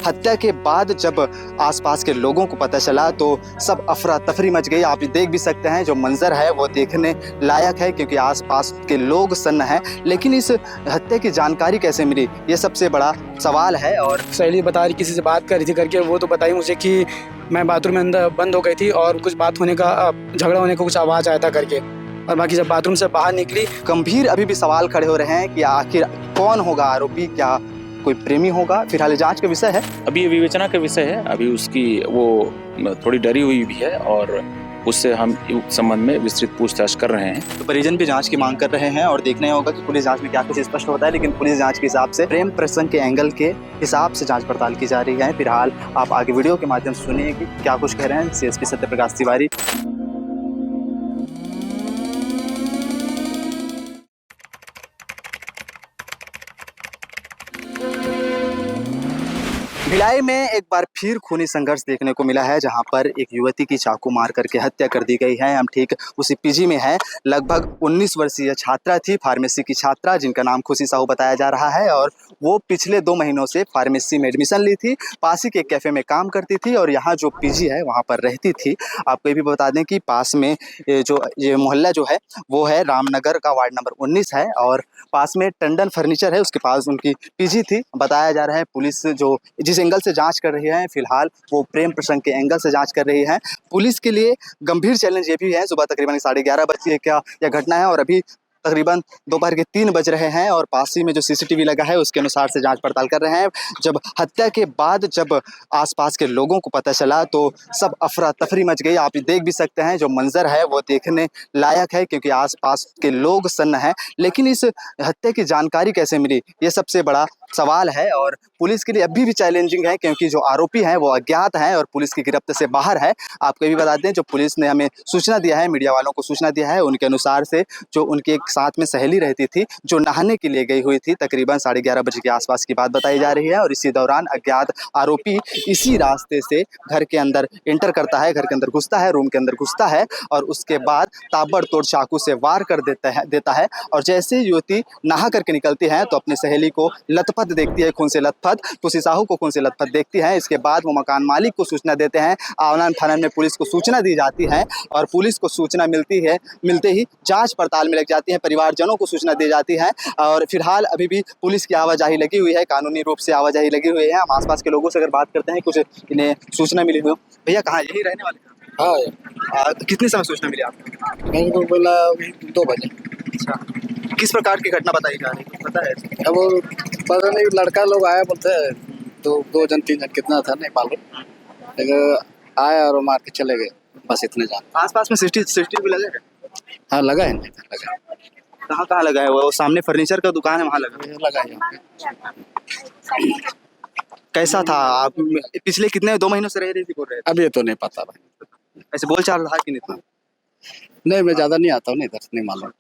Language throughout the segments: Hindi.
हत्या के बाद जब आसपास के लोगों को पता चला तो सब अफरा तफरी मच गई। आप देख भी सकते हैं, जो मंजर है वो देखने लायक है क्योंकि आसपास के लोग सन्न हैं। लेकिन इस हत्या की जानकारी कैसे मिली, ये सबसे बड़ा सवाल है। और सहेली बता रही किसी से बात कर रही थी करके, वो तो बताई मुझे कि मैं बाथरूम में अंदर बंद हो गई थी और कुछ बात होने का, झगड़ा होने का कुछ आवाज़ आया था करके, और बाकी जब बाथरूम से बाहर निकली। गंभीर अभी भी सवाल खड़े हो रहे हैं कि आखिर कौन होगा आरोपी, क्या कोई प्रेमी होगा। फिलहाल जांच का विषय है, अभी ये विवेचना का विषय है। अभी उसकी वो थोड़ी डरी हुई भी है और उससे हम इस संबंध में विस्तृत पूछताछ कर रहे हैं। तो परिजन भी जांच की मांग कर रहे हैं और देखना होगा कि पुलिस जांच में क्या कुछ स्पष्ट होता है। लेकिन पुलिस जांच के हिसाब से प्रेम प्रसंग के एंगल के हिसाब से जांच पड़ताल की जा रही है। फिलहाल आप आगे वीडियो के माध्यम से सुनिए कि क्या कुछ कह रहे हैं सीएसपी सत्यप्रकाश तिवारी। भिलाई में एक बार फिर खूनी संघर्ष देखने को मिला है, जहां पर एक युवती की चाकू मार करके हत्या कर दी गई है। हम ठीक उसी पीजी में है। लगभग 19 वर्षीय छात्रा थी, फार्मेसी की छात्रा, जिनका नाम खुशी साहू बताया जा रहा है। और वो पिछले 2 महीनों से फार्मेसी में एडमिशन ली थी, पास ही के एक कैफे में काम करती थी और यहाँ जो पीजी है वहाँ पर रहती थी। आपको ये भी बता दें कि पास में ये मोहल्ला जो है वो है रामनगर का, वार्ड नंबर 19 है और पास में टंडन फर्नीचर है, उसके पास उनकी पीजी थी। बताया जा रहा है पुलिस जो जिस एंगल से जांच कर रही है, फिलहाल वो प्रेम प्रसंग के एंगल से जांच कर रही है। पुलिस के लिए गंभीर चैलेंज ये भी है, सुबह तकरीबन 11:30 बजे क्या यह घटना है और अभी तकरीबन दोपहर के 3 बज रहे हैं और पास ही में जो सीसीटीवी लगा है उसके अनुसार से जांच पड़ताल कर रहे हैं। जब हत्या के बाद जब आसपास के लोगों को पता चला तो सब अफरा तफरी मच गई। आप देख भी सकते हैं, जो मंजर है वो देखने लायक है क्योंकि आसपास के लोग सन्न हैं। लेकिन इस हत्या की जानकारी कैसे मिली, ये सबसे बड़ा सवाल है और पुलिस के लिए अभी भी चैलेंजिंग है क्योंकि जो आरोपी हैं वो अज्ञात हैं और पुलिस की गिरफ्त से बाहर है। आपको ये भी बता दें, जो पुलिस ने हमें सूचना दिया है, मीडिया वालों को सूचना दिया है, उनके अनुसार से जो उनके एक साथ में सहेली रहती थी, जो नहाने के लिए गई हुई थी, तकरीबन 11:30 बजे के आसपास की बात बताई जा रही है। और इसी दौरान अज्ञात आरोपी इसी रास्ते से घर के अंदर एंटर करता है, घर के अंदर घुसता है, रूम के अंदर घुसता है और उसके बाद ताबड़तोड़ चाकू से वार कर देता है। और जैसे युवती नहा करके निकलती है तो अपनी सहेली को लथपथ देखती है, खून से लथपथ, खुशी साहू को खून से लथपथ देखती है। इसके बाद वो मकान मालिक को सूचना देते हैं। आनन फानन में पुलिस को सूचना दी जाती है और पुलिस को सूचना मिलते ही जांच पड़ताल में लग जाती है, परिवारजनों को सूचना दी जाती है। और फिलहाल अभी भी पुलिस की आवाजाही लगी हुई है, कानूनी रूप से आवाजाही लगी हुई है। हम आसपास के लोगों से अगर बात करते हैं, कुछ इन्हें सूचना मिली हुई। भैया कहाँ, यही रहने वाले? हाँ, कितने समय सूचना मिली आपको? मैंने तो बोला 2 बजे। अच्छा, किस प्रकार की घटना बताई जा रही है, पता है? अब पता नहीं, लड़का लोग आया, बोलते हैं 2 जन 3 जन कितना था नहीं मालूम, लेकिन आया और मार के चले गए, बस इतने जान। आसपास में सीसीटीवी लगा है? हाँ लगा है, लगा है। कहाँ लगा है? वो सामने फर्नीचर का दुकान है, वहाँ लगा है। कैसा था? आप पिछले कितने 2 महीनों से रह रही थी बोल रहे थे? अब ये तो नहीं पता भाई, ऐसे बोल चाल रहा कि नहीं? नहीं मैं ज्यादा नहीं आता हूँ ना इधर, नहीं मालूम।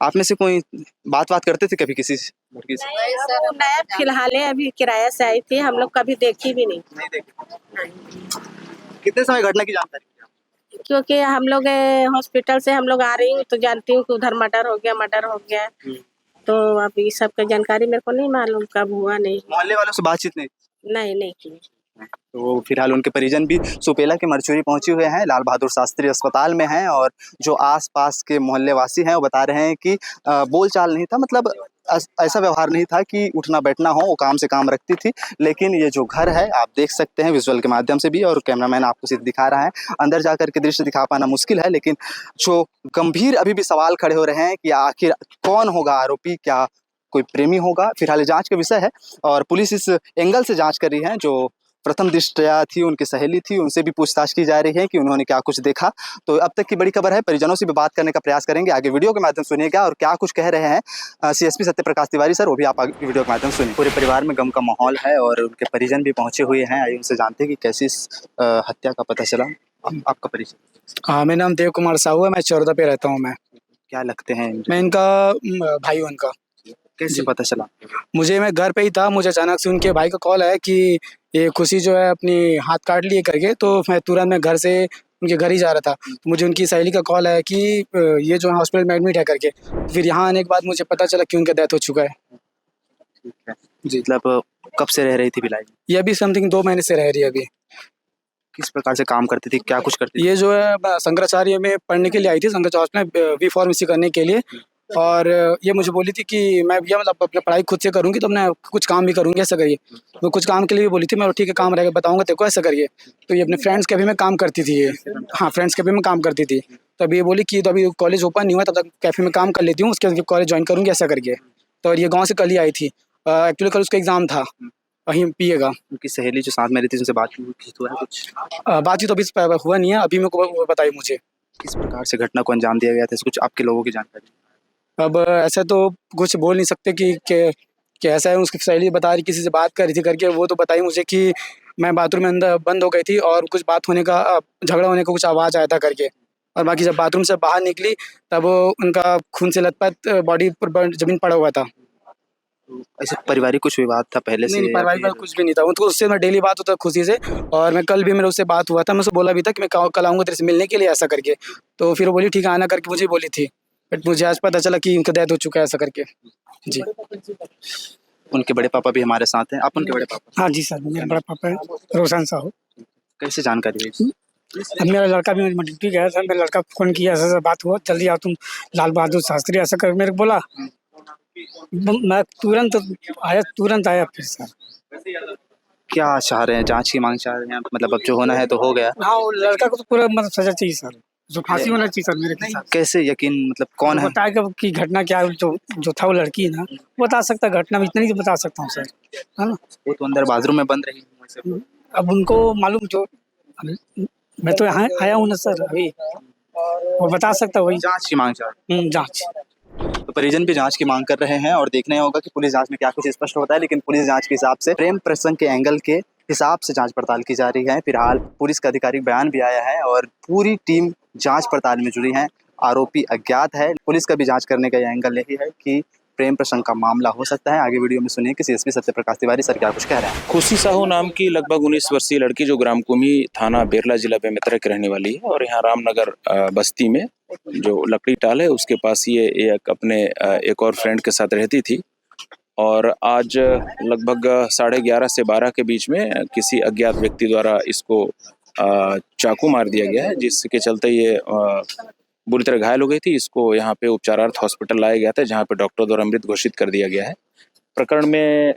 आप में से कोई बात करते थे कभी किसी लड़की से? नहीं सर, वो नया फिलहाल है, अभी किराया से आई थी, हम लोग कभी देखी भी नहीं। नहीं देखी। कितने समय घटना की जानकारी थी? क्योंकि हम लोग हॉस्पिटल से हम लोग आ रही हूँ तो जानती हूँ कि उधर मर्डर हो गया। तो अब ये सब का जानकारी मेरे को नहीं मालूम कब हुआ। नहीं, मोहल्ले वालों से बातचीत नहीं की। तो फिलहाल उनके परिजन भी सुपेला के मरचूरी पहुंचे हुए हैं, लाल बहादुर शास्त्री अस्पताल में हैं। और जो आसपास के मोहल्ले वासी हैं वो बता रहे हैं कि बोलचाल नहीं था, मतलब ऐसा व्यवहार नहीं था कि उठना बैठना हो, वो काम से काम रखती थी। लेकिन ये जो घर है आप देख सकते हैं विजुअल के माध्यम से भी, और कैमरामैन आपको सिर्फ दिखा रहा है, अंदर जाकर के दृश्य दिखा पाना मुश्किल है। लेकिन जो गंभीर अभी भी सवाल खड़े हो रहे हैं कि आखिर कौन होगा आरोपी, क्या कोई प्रेमी होगा। फिलहाल जांच का विषय है और पुलिस इस एंगल से जांच कर रही है। जो प्रथम दृष्टया थी, उनकी सहेली थी, उनसे भी पूछताछ की जा रही है कि उन्होंने क्या कुछ देखा। तो अब तक की बड़ी खबर है, परिजनों से भी बात करने का प्रयास करेंगे। आगे वीडियो के माध्यम सुनिएगा और क्या कुछ कह रहे हैं सीएसपी सत्यप्रकाश तिवारी सर, वो भी आप आगे वीडियो के माध्यम सुनिए। पूरे परिवार में गम का माहौल है और उनके परिजन भी पहुंचे हुए हैं। आइए उनसे जानते हैं कि कैसी इस हत्या का पता चला। आपका परिचय? हाँ, मेरा नाम देव कुमार साहू है, मैं चौरदा पे रहता हूँ। मैं क्या लगते हैं? मैं इनका भाई हूँ। इनका कैसे पता चला? मैं घर पे ही था, मुझे अचानक से उनके भाई का कॉल आया कि ये खुशी जो है अपनी हाथ काट लिए करके। तो मैं तुरंत मैं घर से उनके घर ही जा रहा था, तो मुझे उनकी सहेली का कॉल आया कि ये जो है हॉस्पिटल में एडमिट है करके। फिर यहाँ आने के बाद मुझे पता चला कि उनका डेथ हो चुका है। ठीक है जी, मतलब कब से रह रही थी भिलाई में? ये अभी समथिंग 2 महीने से रह रही है अभी। किस प्रकार से काम करती थी, क्या कुछ करती थी? ये जो है शंकराचार्य में पढ़ने के लिए आई थी, शंकराचार्य में बी फार्मेसी करने के लिए। और ये मुझे बोली थी कि मैं भैया मतलब अपनी पढ़ाई खुद से करूँगी तो मैं कुछ काम भी करूँगी, ऐसा करिए। वो कुछ काम के लिए भी बोली थी, मैं ठीक है काम रहेगा बताऊँगा तेरे को, ऐसा करिए। तो ये अपने फ्रेंड्स कैफे में काम करती थी ये। हाँ, फ्रेंड्स कैफे में काम करती थी। तो अभी ये बोली कि तो अभी कॉलेज ओपन नहीं हुआ तब तक कैफे में काम कर लेती हूँ, उसके बाद कॉलेज ज्वाइन करूँगी, ऐसा करके। तो ये गाँव से कल ही आई थी। एक्चुअली कल उसका एग्ज़ाम था वहीं पिएगा। उनकी सहेली जो साथ में रहती थी उनसे बात हुआ है कुछ? बातचीत तो अभी हुआ नहीं है, अभी मेरे को वो बताई मुझे। किस प्रकार से घटना को अंजाम दिया गया था, कुछ आपके लोगों की जानकारी? अब ऐसा तो कुछ बोल नहीं सकते कि ऐसा है। उसकी सहेली बता रही किसी से बात कर रही थी करके, वो तो बताई मुझे कि मैं बाथरूम में अंदर बंद हो गई थी और कुछ बात होने का झगड़ा होने का कुछ आवाज़ आया था करके। और बाकी जब बाथरूम से बाहर निकली तब उनका खून से लथपथ बॉडी पर ज़मीन पड़ा हुआ था। ऐसे पारिवारिक कुछ विवाद था पहले से? नहीं, पारिवारिक वाला कुछ भी नहीं था। उनको उससे मैं डेली बात होता खुशी से, और मैं कल भी मेरे उससे बात हुआ था। मैं उससे बोला भी था कि मैं कल आऊँगा तेरे से मिलने के लिए, ऐसा करके। तो फिर वो बोली ठीक है आना करके मुझे बोली थी। बट मुझे आज पता चला कि उनका डेथ हो चुका है, ऐसा करके। जी। उनके बड़े पापा भी हमारे साथ हैं। आप उनके बड़े पापा? हाँ जी सर, मेरा बड़ा पापा है रोशन साहू। कैसे जानकारी है? अब मेरा लड़का भी ड्यूटी गया था, मेरा लड़का फ़ोन किया, ऐसा बात हुआ, जल्दी आओ तुम, लाल बहादुर शास्त्री ऐसा कर मेरे को बोला। मैं तुरंत आया फिर सर। क्या चाह रहे हैं, जांच की मांग चाह रहे हैं? मतलब अब जो होना है तो हो गया। हाँ, वो लड़का को तो पूरा मतलब सजा चाहिए सर, जो फांसी होना चाहिए सर मेरे ख्याल से। कैसे यकीन, मतलब कौन है? बताएगा कि घटना क्या है, जो था वो लड़की है ना, बता सकता है घटना में, इतना ही बता सकता हूँ सर, है ना। वो तो अंदर बाथरूम में बंद रही। अब उनको मालूम, जो मैं तो यहाँ आया हूँ ना सर अभी, वो बता सकता वही। जांच की मांग चाह रहे जाँच। हैं। तो परिजन भी जांच की मांग कर रहे हैं और देखना होगा कि पुलिस जांच में क्या कुछ स्पष्ट होता है। लेकिन पुलिस जांच के हिसाब से प्रेम प्रसंग के एंगल के हिसाब से जांच पड़ताल की जा रही है। फिलहाल पुलिस का आधिकारिक बयान भी आया है और पूरी टीम जांच पड़ताल में जुड़ी है। आरोपी अज्ञात है। पुलिस का भी जांच करने का यह एंगल यही है कि प्रेम प्रसंग का मामला हो सकता है। आगे वीडियो में सुनिए कि सीएसपी सत्यप्रकाश तिवारी सर क्या कुछ कह रहे हैं। खुशी साहू नाम की लगभग 19 वर्षीय लड़की जो ग्राम कुमी थाना बेरला जिला बेमेतरा की रहने वाली है और यहाँ रामनगर बस्ती में जो लकड़ी टाल है उसके पास ये एक अपने एक और फ्रेंड के साथ रहती थी। और आज लगभग 11:30 से 12 के बीच में किसी अज्ञात व्यक्ति द्वारा इसको चाकू मार दिया गया है, जिसके चलते ये बुरी तरह घायल हो गई थी। इसको यहाँ पे उपचारार्थ हॉस्पिटल लाया गया था, जहाँ पे डॉक्टर द्वारा मृत घोषित कर दिया गया है। प्रकरण में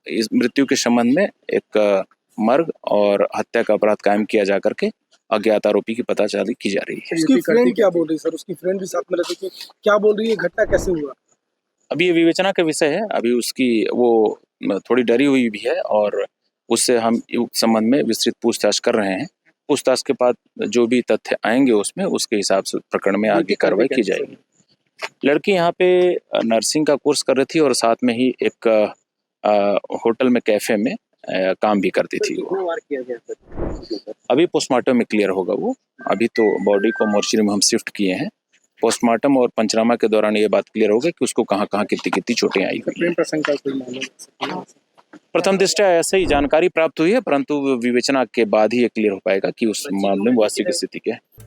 इस मृत्यु के संबंध में एक मर्ग और हत्या का अपराध कायम किया जा करके अज्ञात आरोपी की पताचारी की जा रही है। उसकी फ्रेंड क्या बोल रही है सर? उसकी फ्रेंड भी साथ में रहती थी, क्या बोल रही है, घटना कैसे हुआ? अभी ये विवेचना का विषय है। अभी उसकी वो थोड़ी डरी हुई भी है और उससे हम इस संबंध में विस्तृत पूछताछ कर रहे हैं। पूछताछ के बाद जो भी तथ्य आएंगे उसमें उसके हिसाब से प्रकरण में आगे कार्रवाई की जाएगी। लड़की यहाँ पे नर्सिंग का कोर्स कर रही थी और साथ में ही एक होटल में कैफे में काम भी करती थी। अभी पोस्टमार्टम में क्लियर होगा वो। अभी तो बॉडी को मोर्चरी में हम शिफ्ट किए हैं। पोस्टमार्टम और पंचनामा के दौरान ये बात क्लियर होगी कि उसको कहाँ कहाँ कितनी कितनी चोटें आई हुई हैं। प्रथम दृष्टया ऐसे ही जानकारी प्राप्त हुई है, परंतु विवेचना के बाद ही ये क्लियर हो पाएगा कि उस मामले में वास्तविक स्थिति क्या है।